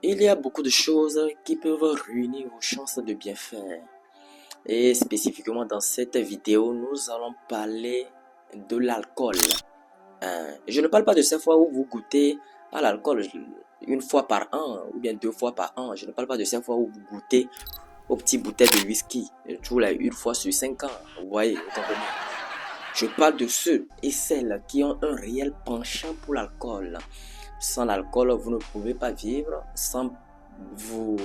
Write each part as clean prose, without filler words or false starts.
Il y a beaucoup de choses qui peuvent ruiner vos chances de bien faire. Et spécifiquement dans cette vidéo, nous allons parler de l'alcool. Je ne parle pas de ces fois où vous goûtez à l'alcool une fois par an ou bien 2 fois par an. Je ne parle pas de ces fois où vous goûtez aux petites bouteilles de whisky tous les 1 fois sur 5 ans. Vous voyez, vous comprenez? Je parle de ceux et celles qui ont un réel penchant pour l'alcool. Sans l'alcool, vous ne pouvez pas vivre. Sans vous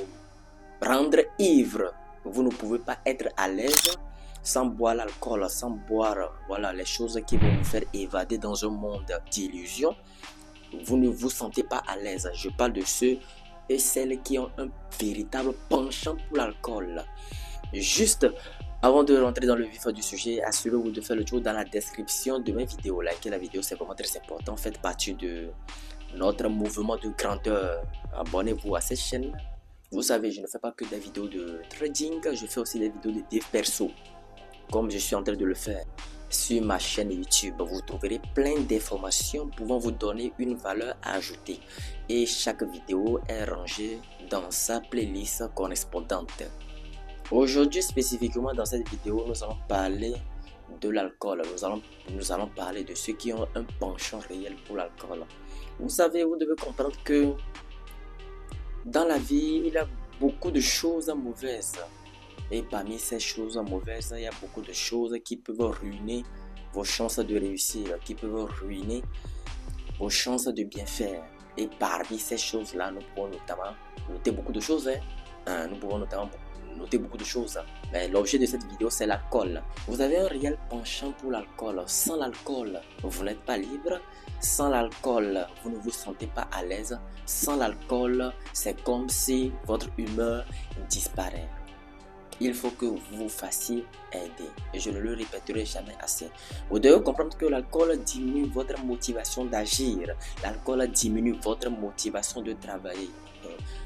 rendre ivre, vous ne pouvez pas être à l'aise. Sans boire l'alcool, sans boire voilà, les choses qui vont vous faire évader dans un monde d'illusions, vous ne vous sentez pas à l'aise. Je parle de ceux et celles qui ont un véritable penchant pour l'alcool. Juste avant de rentrer dans le vif du sujet, assurez-vous de faire le tour dans la description de mes vidéos. Likez la vidéo, c'est vraiment très important. Faites partie de notre mouvement de grandeur. Abonnez-vous à cette chaîne. Vous savez, je ne fais pas que des vidéos de trading, je fais aussi des vidéos de dev perso, comme je suis en train de le faire sur ma chaîne YouTube. Vous trouverez plein d'informations pouvant vous donner une valeur ajoutée. Et chaque vidéo est rangée dans sa playlist correspondante. Aujourd'hui, spécifiquement dans cette vidéo, nous allons parler de l'alcool. Nous allons parler de ceux qui ont un penchant réel pour l'alcool. Vous savez, vous devez comprendre que dans la vie, il y a beaucoup de choses mauvaises. Et parmi ces choses mauvaises, il y a beaucoup de choses qui peuvent ruiner vos chances de réussir, qui peuvent ruiner vos chances de bien faire. Et parmi ces choses-là, nous pouvons notamment noter beaucoup de choses. Nous pouvons notamment noter beaucoup de choses. Mais l'objet de cette vidéo, c'est l'alcool. Vous avez un réel penchant pour l'alcool. Sans l'alcool, vous n'êtes pas libre. Sans l'alcool, vous ne vous sentez pas à l'aise. Sans l'alcool, c'est comme si votre humeur disparaît. Il faut que vous vous fassiez aider. Et je ne le répéterai jamais assez. Vous devez comprendre que l'alcool diminue votre motivation d'agir. L'alcool diminue votre motivation de travailler.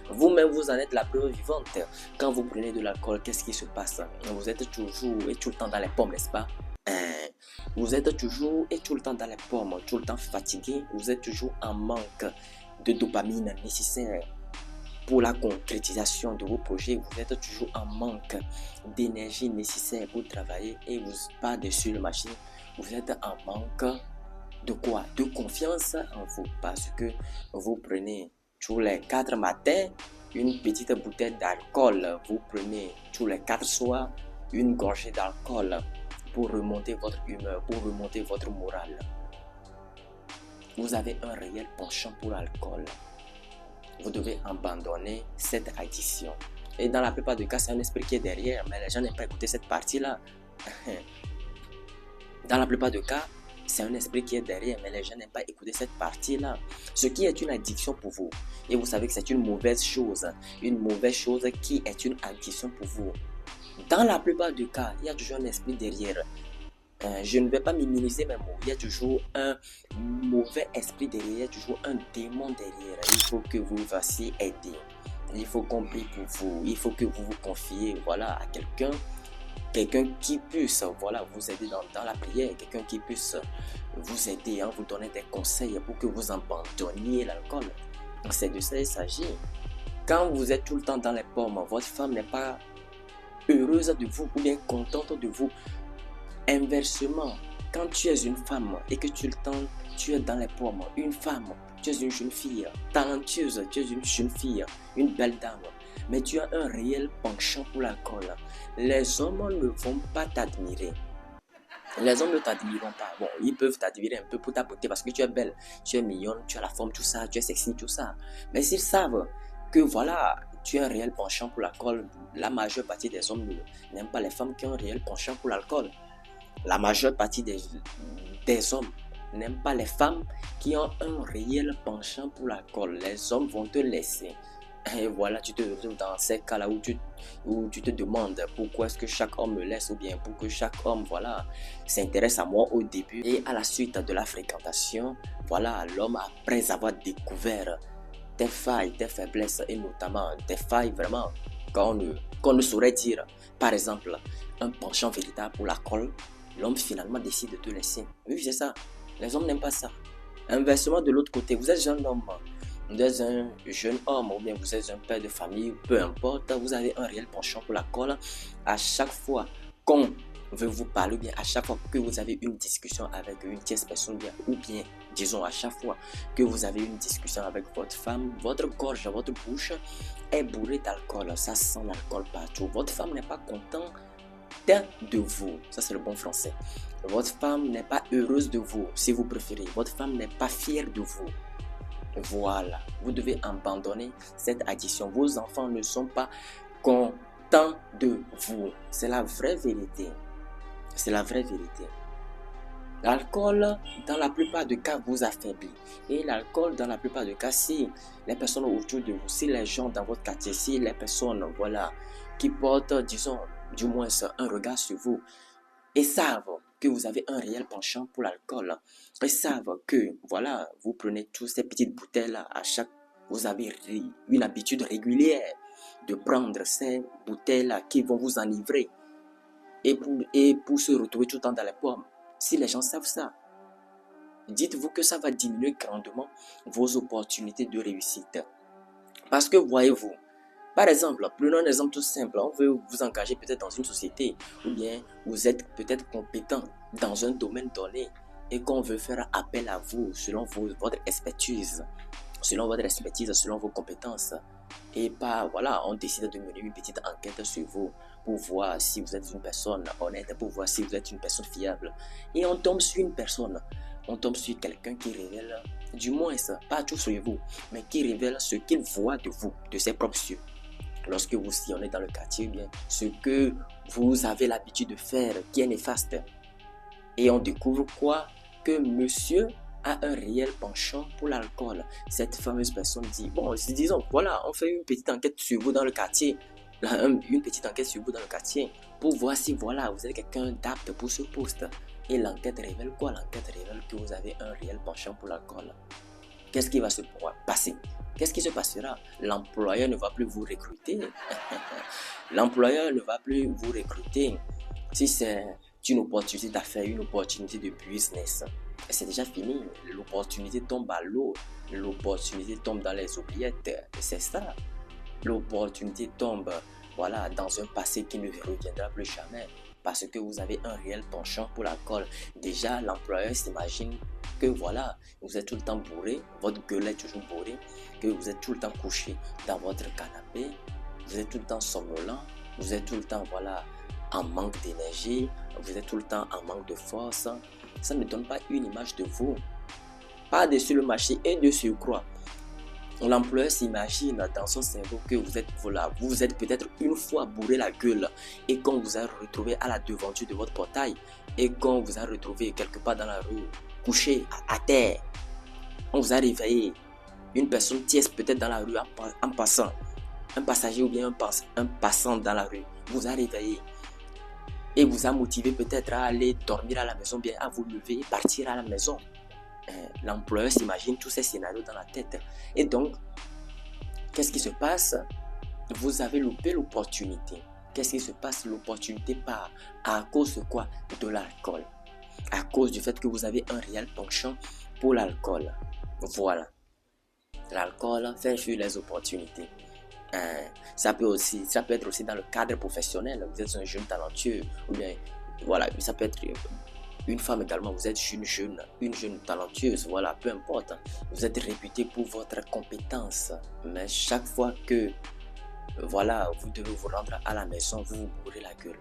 Vous-même, vous en êtes la preuve vivante. Quand vous prenez de l'alcool, qu'est-ce qui se passe? Vous êtes toujours et tout le temps dans les pommes, n'est-ce pas? Vous êtes toujours et tout le temps dans les pommes, tout le temps fatigué. Vous êtes toujours en manque de dopamine nécessaire pour la concrétisation de vos projets. Vous êtes toujours en manque d'énergie nécessaire pour travailler et vous par-dessus le machine, vous êtes en manque de quoi? De confiance en vous, parce que vous prenez tous les 4 matins une petite bouteille d'alcool, vous prenez tous les 4 soirs une gorgée d'alcool pour remonter votre humeur, pour remonter votre morale. Vous avez un réel penchant pour l'alcool. Vous devez abandonner cette addiction. Et dans la plupart des cas, c'est un esprit qui est derrière, mais les gens n'aiment pas écouter cette partie-là. Dans la plupart des cas, c'est un esprit qui est derrière, mais les gens n'aiment pas écouter cette partie-là. Ce qui est une addiction pour vous. Et vous savez que c'est une mauvaise chose. Une mauvaise chose qui est une addiction pour vous. Dans la plupart des cas, il y a toujours un esprit derrière. Je ne vais pas minimiser mes mots. Il y a toujours un mauvais esprit derrière, il y a toujours un démon derrière. Il faut que vous vous fassiez aider. Il faut qu'on prie pour vous. Il faut que vous vous confiez voilà, à quelqu'un. Quelqu'un qui puisse voilà, vous aider dans la prière. Quelqu'un qui puisse vous aider, vous donner des conseils pour que vous abandonniez l'alcool. C'est de ça qu'il s'agit. Quand vous êtes tout le temps dans les pommes, votre femme n'est pas heureuse de vous ou bien contente de vous. Inversement, quand tu es une femme et que tu es dans les pommes, une femme, tu es une jeune fille talentueuse, tu es une jeune fille, une belle dame, mais tu as un réel penchant pour l'alcool, les hommes ne vont pas t'admirer. Les hommes ne t'admireront pas. Bon, ils peuvent t'admirer un peu pour ta beauté parce que tu es belle, tu es mignonne, tu as la forme, tout ça, tu es sexy, tout ça. Mais s'ils savent que voilà, tu as un réel penchant pour l'alcool, la majeure partie des hommes n'aiment pas les femmes qui ont un réel penchant pour l'alcool. La majeure partie des hommes n'aiment pas les femmes qui ont un réel penchant pour l'alcool. Les hommes vont te laisser. Et voilà, tu te retrouves dans ces cas-là où tu te demandes pourquoi est-ce que chaque homme me laisse ou bien pourquoi chaque homme voilà, s'intéresse à moi au début. Et à la suite de la fréquentation, voilà, l'homme après avoir découvert tes failles, tes faiblesses et notamment des failles vraiment qu'on ne saurait dire. Par exemple, un penchant véritable pour l'alcool, l'homme finalement décide de te laisser. Oui, c'est ça. Les hommes n'aiment pas ça. Inversement, de l'autre côté, vous êtes jeune homme. vous êtes un jeune homme ou bien vous êtes un père de famille, peu importe, vous avez un réel penchant pour l'alcool. À chaque fois qu'on veut vous parler, ou bien à chaque fois que vous avez une discussion avec une tierce personne, ou bien disons à chaque fois que vous avez une discussion avec votre femme, votre gorge, votre bouche est bourrée d'alcool. Ça sent l'alcool partout. Votre femme n'est pas contente de vous. Ça, c'est le bon français. Votre femme n'est pas heureuse de vous, si vous préférez. Votre femme n'est pas fière de vous. Voilà, vous devez abandonner cette addiction. Vos enfants ne sont pas contents de vous. C'est la vraie vérité. C'est la vraie vérité. L'alcool, dans la plupart des cas, vous affaiblit. Et l'alcool, dans la plupart des cas, si les personnes autour de vous, si les gens dans votre quartier, si les personnes, voilà, qui portent, disons, du moins un regard sur vous, et savent que vous avez un réel penchant pour l'alcool, et savent que, voilà, vous prenez toutes ces petites bouteilles à chaque... Vous avez une habitude régulière de prendre ces bouteilles qui vont vous enivrer et pour se retrouver tout le temps dans les pommes. Si les gens savent ça, dites-vous que ça va diminuer grandement vos opportunités de réussite. Parce que voyez-vous, par exemple, prenons un exemple tout simple. On veut vous engager peut-être dans une société ou bien vous êtes peut-être compétent dans un domaine donné et qu'on veut faire appel à vous selon votre expertise, selon vos compétences. Et pas, voilà, on décide de mener une petite enquête sur vous pour voir si vous êtes une personne honnête, pour voir si vous êtes une personne fiable. Et on tombe sur une personne, on tombe sur quelqu'un qui révèle, du moins pas tout sur vous, mais qui révèle ce qu'il voit de vous, de ses propres yeux. Lorsque vous sillonnez dans le quartier, bien, ce que vous avez l'habitude de faire qui est néfaste. Et on découvre quoi? Que monsieur a un réel penchant pour l'alcool. Cette fameuse personne dit, bon, disons, voilà, on fait une petite enquête sur vous dans le quartier. Une petite enquête sur vous dans le quartier pour voir si, voilà, vous êtes quelqu'un d'apte pour ce poste. Et l'enquête révèle quoi? L'enquête révèle que vous avez un réel penchant pour l'alcool. Qu'est-ce qui va se passer? Qu'est-ce qui se passera? L'employeur ne va plus vous recruter. L'employeur ne va plus vous recruter. Si c'est une opportunité d'affaires, une opportunité de business, c'est déjà fini. L'opportunité tombe à l'eau. L'opportunité tombe dans les oubliettes. C'est ça. L'opportunité tombe, voilà, dans un passé qui ne reviendra plus jamais. Parce que vous avez un réel penchant pour l'alcool. Déjà, l'employeur s'imagine que voilà, vous êtes tout le temps bourré, votre gueule est toujours bourrée, que vous êtes tout le temps couché dans votre canapé, vous êtes tout le temps somnolent, vous êtes tout le temps, voilà, en manque d'énergie, vous êtes tout le temps en manque de force. Ça ne donne pas une image de vous. Par-dessus le marché et de surcroît, l'employeur s'imagine dans son cerveau que vous êtes peut-être une fois bourré la gueule et qu'on vous a retrouvé à la devanture de votre portail et qu'on vous a retrouvé quelque part dans la rue, couché à terre. On vous a réveillé, une personne tierce peut-être dans la rue en passant, un passager ou bien un passant dans la rue vous a réveillé et vous a motivé peut-être à aller dormir à la maison, bien à vous lever et partir à la maison. L'employeur s'imagine tous ces scénarios dans la tête. Et donc, qu'est-ce qui se passe? Vous avez loupé l'opportunité. Qu'est-ce qui se passe? L'opportunité part à cause de quoi? De l'alcool. À cause du fait que vous avez un réel penchant pour l'alcool. Voilà. L'alcool fait fuir les opportunités. Ça peut être aussi dans le cadre professionnel. Vous êtes un jeune talentueux ou bien, voilà, ça peut être une femme également, vous êtes une jeune talentueuse, voilà, peu importe. Vous êtes réputé pour votre compétence, mais chaque fois que, voilà, vous devez vous rendre à la maison, vous vous bourrez la gueule.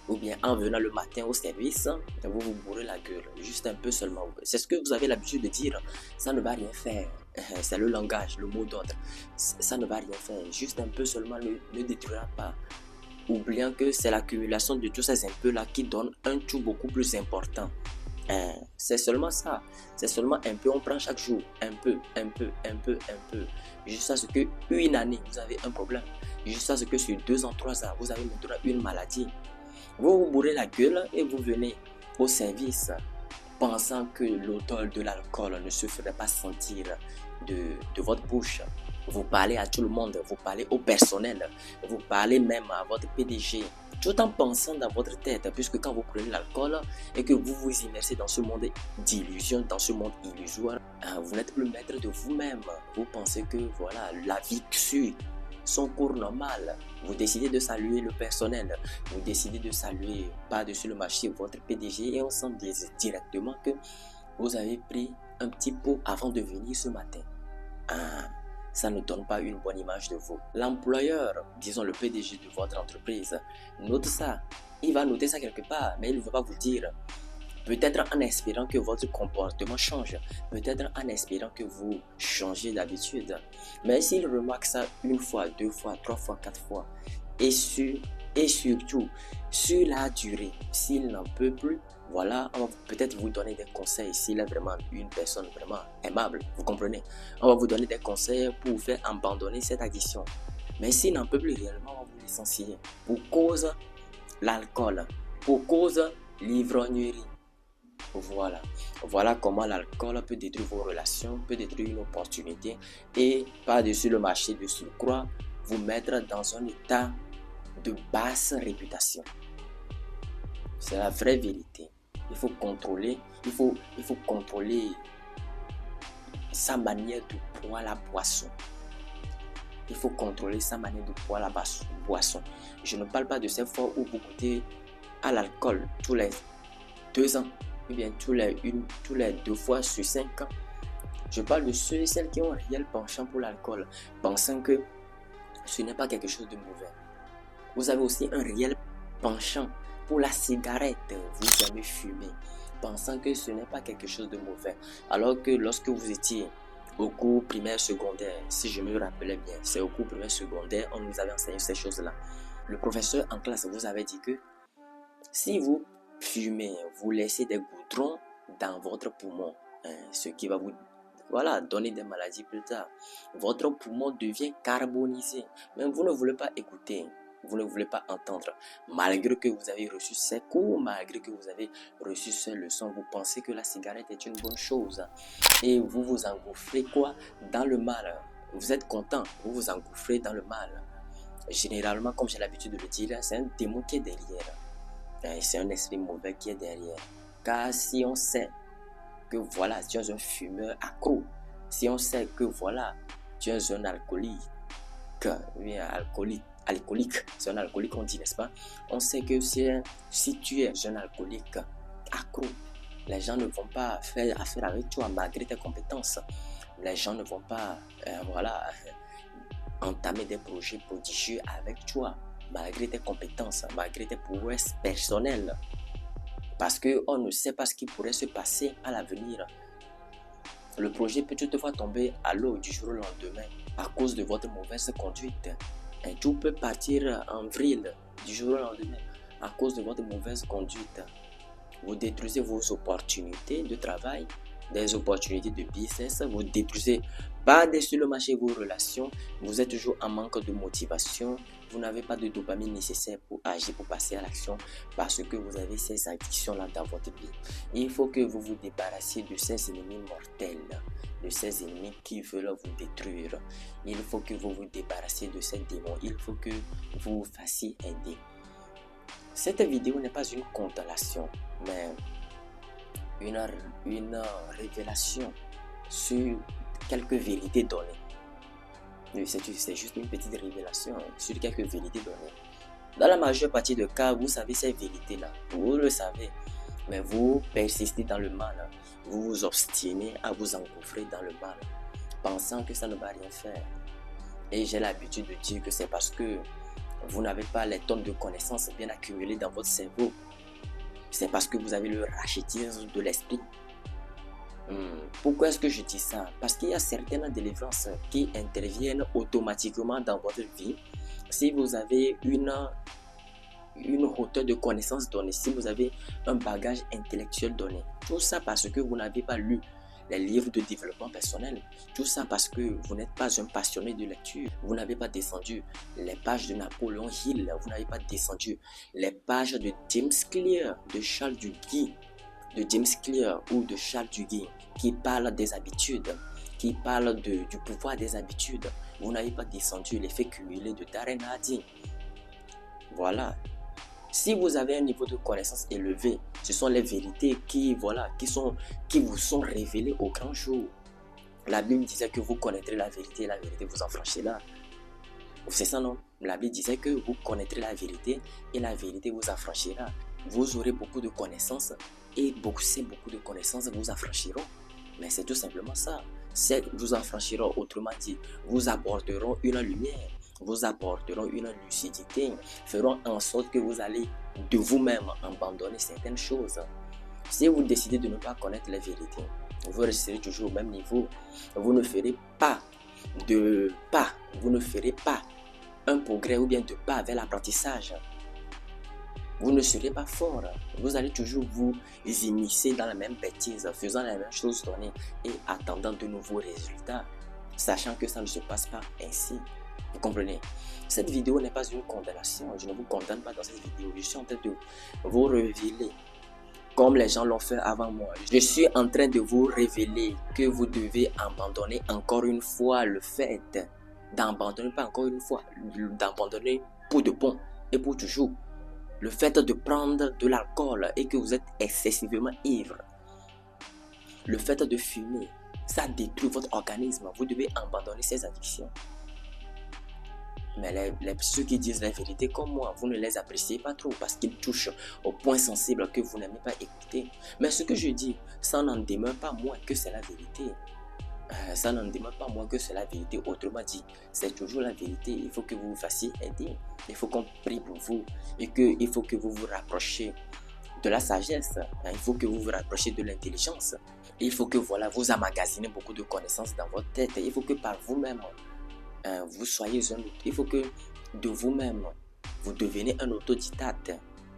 Ou bien en venant le matin au service, vous vous bourrez la gueule, juste un peu seulement. C'est ce que vous avez l'habitude de dire, ça ne va rien faire. C'est le langage, le mot d'ordre. Ça ne va rien faire, juste un peu seulement ne détruira pas. Oubliant que c'est l'accumulation de tous ces impôts-là qui donne un tout beaucoup plus important. C'est seulement ça. C'est seulement un peu. On prend chaque jour un peu. Jusqu'à ce que une année, vous avez un problème. Jusqu'à ce que sur 2 ans, 3 ans, vous avez maintenant une maladie. Vous vous bourrez la gueule et vous venez au service pensant que l'odeur de l'alcool ne se ferait pas sentir de votre bouche. Vous parlez à tout le monde, vous parlez au personnel, vous parlez même à votre PDG. tout en pensant dans votre tête, puisque quand vous prenez l'alcool et que vous vous immersez dans ce monde d'illusion, dans ce monde illusoire, vous n'êtes plus maître de vous-même. Vous pensez que voilà, la vie suit son cours normal. Vous décidez de saluer le personnel, vous décidez de saluer par-dessus le marché votre PDG et on sent directement que vous avez pris un petit pot avant de venir ce matin. Ça ne donne pas une bonne image de vous. L'employeur, disons le PDG de votre entreprise, note ça. Il va noter ça quelque part, mais il ne va pas vous dire. Peut-être en espérant que votre comportement change, peut-être en espérant que vous changez d'habitude. Mais s'il remarque ça une fois, deux fois, trois fois, quatre fois, et surtout sur la durée, s'il n'en peut plus, voilà, on va peut-être vous donner des conseils s'il est vraiment une personne vraiment aimable, vous comprenez. On va vous donner des conseils pour vous faire abandonner cette addiction. Mais s'il n'en peut plus réellement, on va vous licencier pour cause l'alcool, pour cause l'ivrognerie. Voilà comment l'alcool peut détruire vos relations, peut détruire une opportunité et par-dessus le marché de surcroît, vous mettre dans un état de basse réputation. C'est la vraie vérité. Il faut contrôler, il faut contrôler sa manière de boire la boisson. Il faut contrôler sa manière de boire la boisson. Je ne parle pas de ces fois où vous goûtez à l'alcool tous les 2 ans, ou bien tous les 2 fois sur 5 ans. Je parle de ceux et celles qui ont un réel penchant pour l'alcool, pensant que ce n'est pas quelque chose de mauvais. Vous avez aussi un réel penchant pour la cigarette, vous aimez fumer, pensant que ce n'est pas quelque chose de mauvais. Alors que lorsque vous étiez au cours primaire secondaire, si je me rappelais bien, c'est au cours primaire secondaire, on nous avait enseigné ces choses-là. Le professeur en classe vous avait dit que si vous fumez, vous laissez des goudrons dans votre poumon, ce qui va vous donner des maladies plus tard. Votre poumon devient carbonisé, mais vous ne voulez pas écouter. Vous ne voulez pas entendre. Malgré que vous avez reçu ces cours, malgré que vous avez reçu ces leçons, vous pensez que la cigarette est une bonne chose. Et vous vous engouffrez quoi? Dans le mal. Vous êtes content, vous vous engouffrez dans le mal. Généralement, comme j'ai l'habitude de le dire, c'est un démon qui est derrière. C'est un esprit mauvais qui est derrière. Car si on sait que voilà, tu es un fumeur accro, si on sait que voilà, tu es un alcoolique, c'est un alcoolique on dit, n'est-ce pas? On sait que si tu es un alcoolique accro, les gens ne vont pas faire affaire avec toi malgré tes compétences. Les gens ne vont pas entamer des projets prodigieux avec toi malgré tes compétences, malgré tes prouesses personnelles. Parce qu'on ne sait pas ce qui pourrait se passer à l'avenir. Le projet peut toutefois tomber à l'eau du jour au lendemain à cause de votre mauvaise conduite. Et tout peut partir en vrille du jour au lendemain à cause de votre mauvaise conduite. Vous détruisez vos opportunités de travail, des opportunités de business, vous détruisez par-dessus le marché vos relations, vous êtes toujours en manque de motivation, vous n'avez pas de dopamine nécessaire pour agir, pour passer à l'action parce que vous avez ces addictions-là dans votre vie. Il faut que vous vous débarrassiez de ces ennemis mortels, de ces ennemis qui veulent vous détruire. Il faut que vous vous débarrassiez de ces démons, il faut que vous vous fassiez aider. Cette vidéo n'est pas une condamnation, mais une révélation sur quelques vérités données. C'est juste une petite révélation sur quelques vérités données. Dans la majeure partie des cas, vous savez ces vérités-là, vous le savez, mais vous persistez dans le mal, vous vous obstinez à vous engouffrer dans le mal, pensant que ça ne va rien faire. Et j'ai l'habitude de dire que c'est parce que vous n'avez pas les tonnes de connaissances bien accumulées dans votre cerveau. C'est parce que vous avez le rachitisme de l'esprit. Pourquoi est-ce que je dis ça? Parce qu'il y a certaines délivrances qui interviennent automatiquement dans votre vie. Si vous avez une hauteur de connaissances donnée, si vous avez un bagage intellectuel donné, tout ça parce que vous n'avez pas lu les livres de développement personnel, tout ça parce que vous n'êtes pas un passionné de lecture, vous n'avez pas descendu les pages de Napoléon Hill, vous n'avez pas descendu les pages de James Clear, de Charles Duhigg, ou de Charles Duhigg, qui parlent des habitudes, qui parlent du pouvoir des habitudes. Vous n'avez pas descendu l'effet cumulé de Darren Hardy. Voilà. Si vous avez un niveau de connaissance élevé, ce sont les vérités qui vous sont révélées au grand jour. La Bible disait que vous connaîtrez la vérité et la vérité vous affranchira. C'est ça, non? La Bible disait que vous connaîtrez la vérité et la vérité vous affranchira. Vous aurez beaucoup de connaissances et beaucoup de connaissances vous affranchiront. Mais c'est tout simplement ça. Vous affranchiront, autrement dit, vous apporteront une lumière, vous apporteront une lucidité, feront en sorte que vous allez de vous-même abandonner certaines choses. Si vous décidez de ne pas connaître la vérité, vous resterez toujours au même niveau. Vous ne ferez pas vous ne ferez pas un progrès ou bien de pas vers l'apprentissage. Vous ne serez pas fort. Vous allez toujours vous immiscer dans la même bêtise, faisant la même chose donnée et attendant de nouveaux résultats, sachant que ça ne se passe pas ainsi. Vous comprenez? Cette vidéo n'est pas une condamnation. Je ne vous condamne pas dans cette vidéo. Je suis en train de vous révéler, comme les gens l'ont fait avant moi. Je suis en train de vous révéler que vous devez abandonner encore une fois le fait d'abandonner, pas encore une fois, d'abandonner pour de bon et pour toujours. Le fait de prendre de l'alcool et que vous êtes excessivement ivre. Le fait de fumer, ça détruit votre organisme. Vous devez abandonner ces addictions. Mais ceux qui disent la vérité comme moi, vous ne les appréciez pas trop parce qu'ils touchent au point sensible que vous n'aimez pas écouter. Mais ce que je dis, ça n'en demeure pas moins que c'est la vérité. Ça n'en demeure pas moins que c'est la vérité. Autrement dit, c'est toujours la vérité. Il faut que vous vous fassiez aider. Il faut qu'on prie pour vous. Et il faut que vous vous rapprochiez de la sagesse. Il faut que vous vous rapprochiez de l'intelligence. Il faut que vous emmagasinez beaucoup de connaissances dans votre tête. Il faut que par vous-même, vous soyez un autre. Il faut que de vous-même, vous devenez un autodidacte.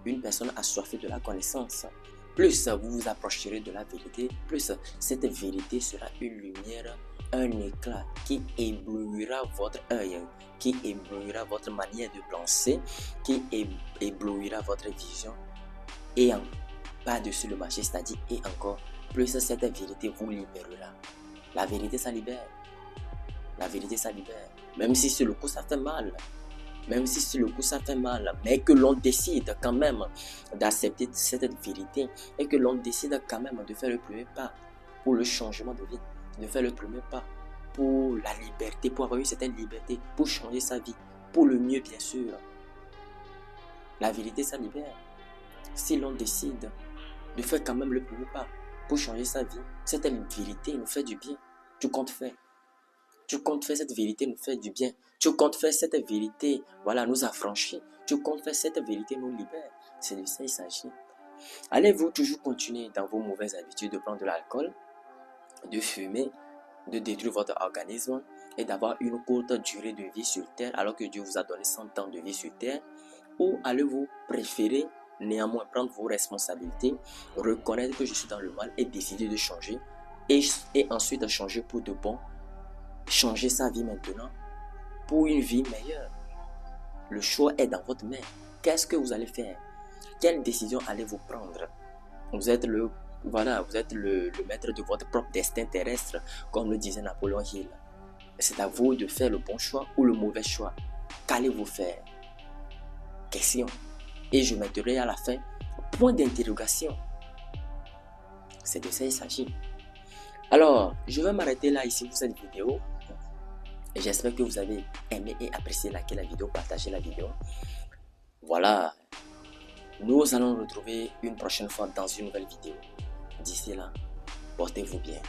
Une personne assoiffée de la connaissance. Plus vous vous approcherez de la vérité, plus cette vérité sera une lumière, un éclat qui éblouira votre œil, qui éblouira votre manière de penser, qui éblouira votre vision. Et par-dessus le marché, c'est-à-dire et encore, plus cette vérité vous libérera. La vérité, ça libère. La vérité, ça libère. Même si sur le coup, ça fait mal. Même si sur le coup ça fait mal, mais que l'on décide quand même d'accepter cette vérité et que l'on décide quand même de faire le premier pas pour le changement de vie, de faire le premier pas pour la liberté, pour avoir une certaine liberté, pour changer sa vie, pour le mieux bien sûr. La vérité, ça libère. Si l'on décide de faire quand même le premier pas pour changer sa vie, cette vérité nous fait du bien. Tu comptes faire. Tu comptes faire cette vérité nous fait du bien. Tu comptes faire cette vérité, nous affranchir. Tu comptes faire cette vérité nous libère. C'est de ça qu'il s'agit. Allez-vous toujours continuer dans vos mauvaises habitudes de prendre de l'alcool, de fumer, de détruire votre organisme et d'avoir une courte durée de vie sur terre alors que Dieu vous a donné 100 ans de vie sur terre? Ou allez-vous préférer néanmoins prendre vos responsabilités, reconnaître que je suis dans le mal et décider de changer et ensuite changer pour de bon? Changer sa vie maintenant pour une vie meilleure. Le choix est dans votre main. Qu'est-ce que vous allez faire? Quelle décision allez-vous prendre? Vous êtes le maître de votre propre destin terrestre, comme le disait Napoléon Hill. C'est à vous de faire le bon choix ou le mauvais choix. Qu'allez-vous faire? Question. Et je mettrai à la fin point d'interrogation. C'est de ça qu'il s'agit. Alors, je vais m'arrêter là ici pour cette vidéo. J'espère que vous avez aimé et apprécié la vidéo, partagez la vidéo. Voilà, nous allons nous retrouver une prochaine fois dans une nouvelle vidéo. D'ici là, portez-vous bien.